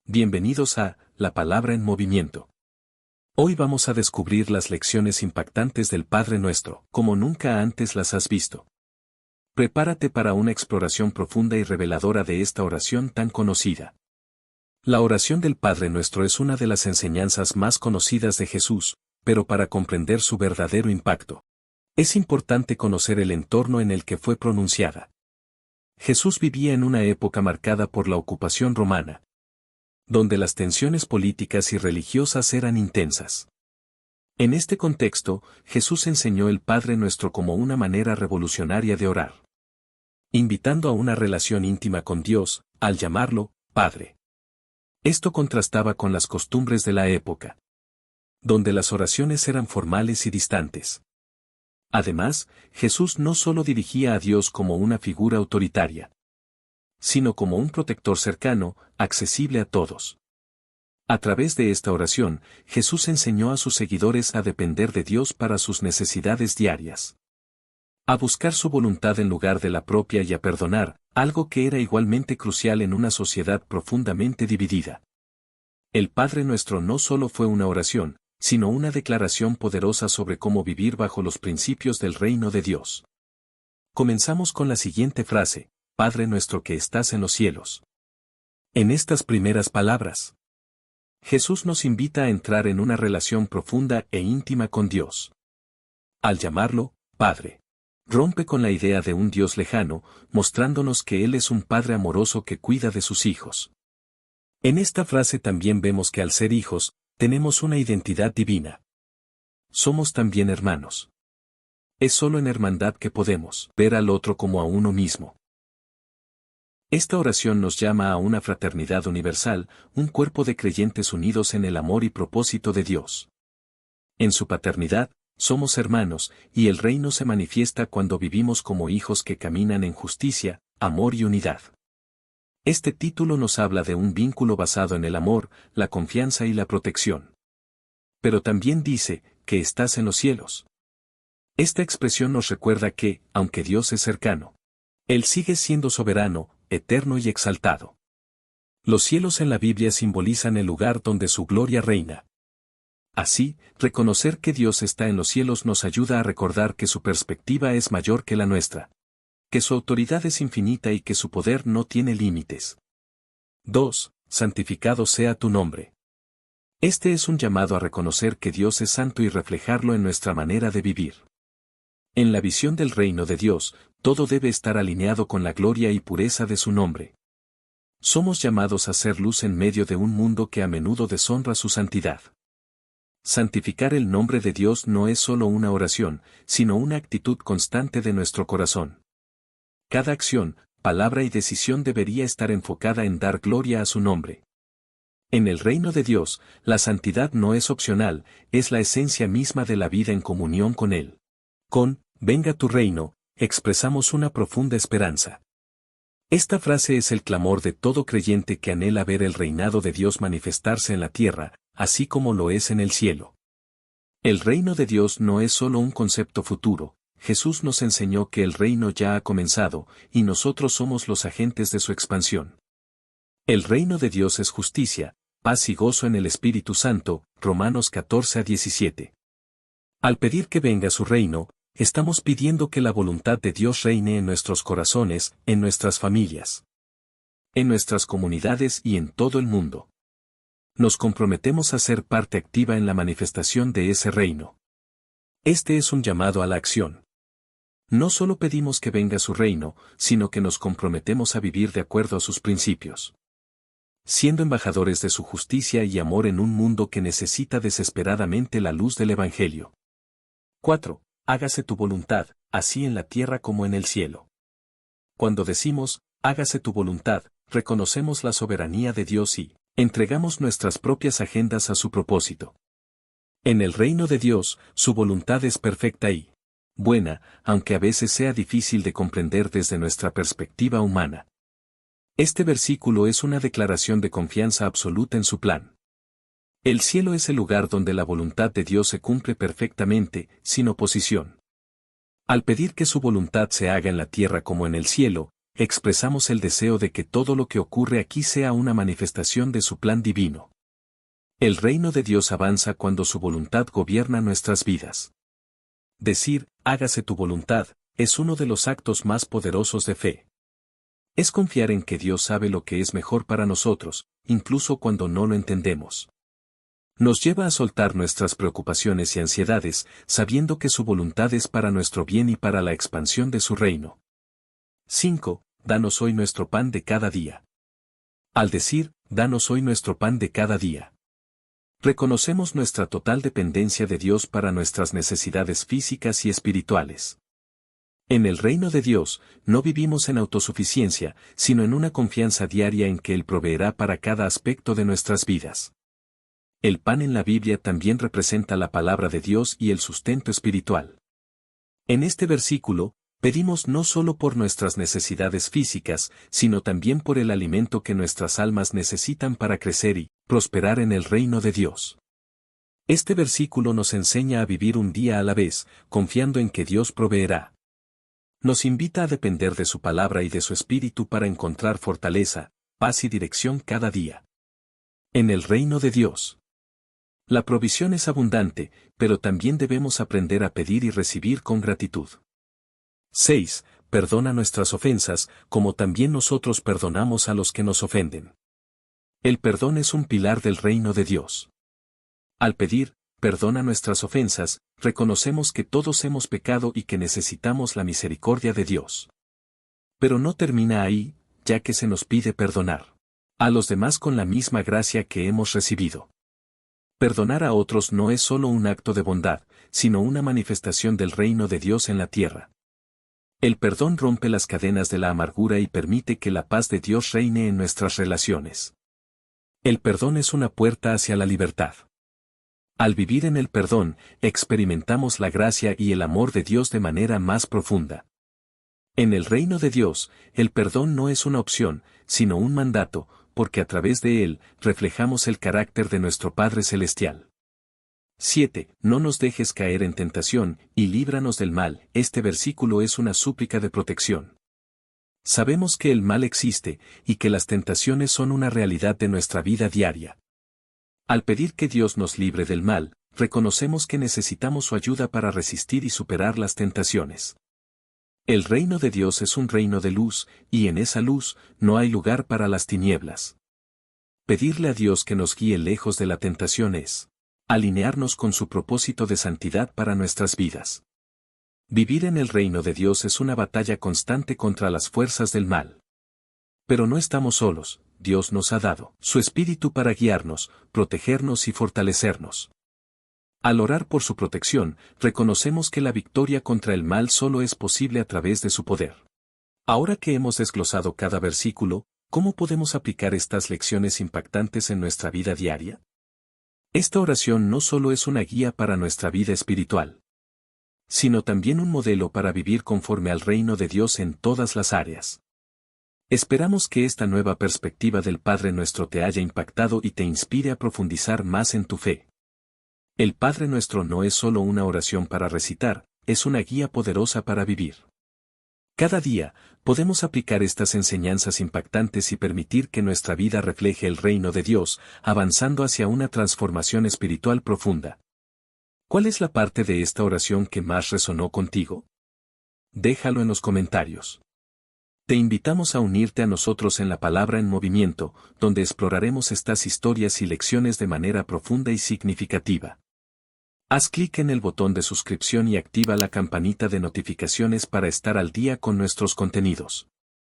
Bienvenidos a La Palabra en Movimiento. Hoy vamos a descubrir las lecciones impactantes del Padre Nuestro, como nunca antes las has visto. Prepárate para una exploración profunda y reveladora de esta oración tan conocida. La oración del Padre Nuestro es una de las enseñanzas más conocidas de Jesús, pero para comprender su verdadero impacto, es importante conocer el entorno en el que fue pronunciada. Jesús vivía en una época marcada por la ocupación romana, donde las tensiones políticas y religiosas eran intensas. En este contexto, Jesús enseñó el Padre Nuestro como una manera revolucionaria de orar, invitando a una relación íntima con Dios, al llamarlo Padre. Esto contrastaba con las costumbres de la época, donde las oraciones eran formales y distantes. Además, Jesús no solo dirigía a Dios como una figura autoritaria, sino como un protector cercano, accesible a todos. A través de esta oración, Jesús enseñó a sus seguidores a depender de Dios para sus necesidades diarias, a buscar su voluntad en lugar de la propia y a perdonar, algo que era igualmente crucial en una sociedad profundamente dividida. El Padre Nuestro no solo fue una oración, sino una declaración poderosa sobre cómo vivir bajo los principios del reino de Dios. Comenzamos con la siguiente frase: Padre nuestro que estás en los cielos. En estas primeras palabras, Jesús nos invita a entrar en una relación profunda e íntima con Dios. Al llamarlo Padre, rompe con la idea de un Dios lejano, mostrándonos que Él es un Padre amoroso que cuida de sus hijos. En esta frase también vemos que al ser hijos, tenemos una identidad divina. Somos también hermanos. Es solo en hermandad que podemos ver al otro como a uno mismo. Esta oración nos llama a una fraternidad universal, un cuerpo de creyentes unidos en el amor y propósito de Dios. En su paternidad, somos hermanos, y el reino se manifiesta cuando vivimos como hijos que caminan en justicia, amor y unidad. Este título nos habla de un vínculo basado en el amor, la confianza y la protección. Pero también dice, que estás en los cielos. Esta expresión nos recuerda que, aunque Dios es cercano, Él sigue siendo soberano, eterno y exaltado. Los cielos en la Biblia simbolizan el lugar donde su gloria reina. Así, reconocer que Dios está en los cielos nos ayuda a recordar que su perspectiva es mayor que la nuestra, que su autoridad es infinita y que su poder no tiene límites. 2. Santificado sea tu nombre. Este es un llamado a reconocer que Dios es santo y reflejarlo en nuestra manera de vivir. En la visión del reino de Dios, todo debe estar alineado con la gloria y pureza de su nombre. Somos llamados a ser luz en medio de un mundo que a menudo deshonra su santidad. Santificar el nombre de Dios no es solo una oración, sino una actitud constante de nuestro corazón. Cada acción, palabra y decisión debería estar enfocada en dar gloria a su nombre. En el reino de Dios, la santidad no es opcional, es la esencia misma de la vida en comunión con Él. Con venga tu reino, expresamos una profunda esperanza. Esta frase es el clamor de todo creyente que anhela ver el reinado de Dios manifestarse en la tierra, así como lo es en el cielo. El reino de Dios no es solo un concepto futuro, Jesús nos enseñó que el reino ya ha comenzado, y nosotros somos los agentes de su expansión. El reino de Dios es justicia, paz y gozo en el Espíritu Santo, Romanos 14-17. Al pedir que venga su reino, estamos pidiendo que la voluntad de Dios reine en nuestros corazones, en nuestras familias, en nuestras comunidades y en todo el mundo. Nos comprometemos a ser parte activa en la manifestación de ese reino. Este es un llamado a la acción. No solo pedimos que venga su reino, sino que nos comprometemos a vivir de acuerdo a sus principios, siendo embajadores de su justicia y amor en un mundo que necesita desesperadamente la luz del Evangelio. 4. Hágase tu voluntad, así en la tierra como en el cielo. Cuando decimos, hágase tu voluntad, reconocemos la soberanía de Dios y entregamos nuestras propias agendas a su propósito. En el reino de Dios, su voluntad es perfecta y buena, aunque a veces sea difícil de comprender desde nuestra perspectiva humana. Este versículo es una declaración de confianza absoluta en su plan. El cielo es el lugar donde la voluntad de Dios se cumple perfectamente, sin oposición. Al pedir que su voluntad se haga en la tierra como en el cielo, expresamos el deseo de que todo lo que ocurre aquí sea una manifestación de su plan divino. El reino de Dios avanza cuando su voluntad gobierna nuestras vidas. Decir, hágase tu voluntad, es uno de los actos más poderosos de fe. Es confiar en que Dios sabe lo que es mejor para nosotros, incluso cuando no lo entendemos. Nos lleva a soltar nuestras preocupaciones y ansiedades, sabiendo que su voluntad es para nuestro bien y para la expansión de su reino. 5. Danos hoy nuestro pan de cada día. Al decir, danos hoy nuestro pan de cada día, reconocemos nuestra total dependencia de Dios para nuestras necesidades físicas y espirituales. En el reino de Dios, no vivimos en autosuficiencia, sino en una confianza diaria en que Él proveerá para cada aspecto de nuestras vidas. El pan en la Biblia también representa la palabra de Dios y el sustento espiritual. En este versículo, pedimos no solo por nuestras necesidades físicas, sino también por el alimento que nuestras almas necesitan para crecer y prosperar en el reino de Dios. Este versículo nos enseña a vivir un día a la vez, confiando en que Dios proveerá. Nos invita a depender de su palabra y de su espíritu para encontrar fortaleza, paz y dirección cada día. En el reino de Dios, la provisión es abundante, pero también debemos aprender a pedir y recibir con gratitud. 6. Perdona nuestras ofensas, como también nosotros perdonamos a los que nos ofenden. El perdón es un pilar del reino de Dios. Al pedir, perdona nuestras ofensas, reconocemos que todos hemos pecado y que necesitamos la misericordia de Dios. Pero no termina ahí, ya que se nos pide perdonar a los demás con la misma gracia que hemos recibido. Perdonar a otros no es solo un acto de bondad, sino una manifestación del reino de Dios en la tierra. El perdón rompe las cadenas de la amargura y permite que la paz de Dios reine en nuestras relaciones. El perdón es una puerta hacia la libertad. Al vivir en el perdón, experimentamos la gracia y el amor de Dios de manera más profunda. En el reino de Dios, el perdón no es una opción, sino un mandato, porque a través de él, reflejamos el carácter de nuestro Padre Celestial. 7. No nos dejes caer en tentación, y líbranos del mal. Este versículo es una súplica de protección. Sabemos que el mal existe, y que las tentaciones son una realidad de nuestra vida diaria. Al pedir que Dios nos libre del mal, reconocemos que necesitamos su ayuda para resistir y superar las tentaciones. El reino de Dios es un reino de luz, y en esa luz, no hay lugar para las tinieblas. Pedirle a Dios que nos guíe lejos de la tentación es alinearnos con su propósito de santidad para nuestras vidas. Vivir en el reino de Dios es una batalla constante contra las fuerzas del mal. Pero no estamos solos, Dios nos ha dado su espíritu para guiarnos, protegernos y fortalecernos. Al orar por su protección, reconocemos que la victoria contra el mal solo es posible a través de su poder. Ahora que hemos desglosado cada versículo, ¿cómo podemos aplicar estas lecciones impactantes en nuestra vida diaria? Esta oración no solo es una guía para nuestra vida espiritual, sino también un modelo para vivir conforme al reino de Dios en todas las áreas. Esperamos que esta nueva perspectiva del Padre Nuestro te haya impactado y te inspire a profundizar más en tu fe. El Padre Nuestro no es solo una oración para recitar, es una guía poderosa para vivir. Cada día, podemos aplicar estas enseñanzas impactantes y permitir que nuestra vida refleje el reino de Dios, avanzando hacia una transformación espiritual profunda. ¿Cuál es la parte de esta oración que más resonó contigo? Déjalo en los comentarios. Te invitamos a unirte a nosotros en la Palabra en Movimiento, donde exploraremos estas historias y lecciones de manera profunda y significativa. Haz clic en el botón de suscripción y activa la campanita de notificaciones para estar al día con nuestros contenidos.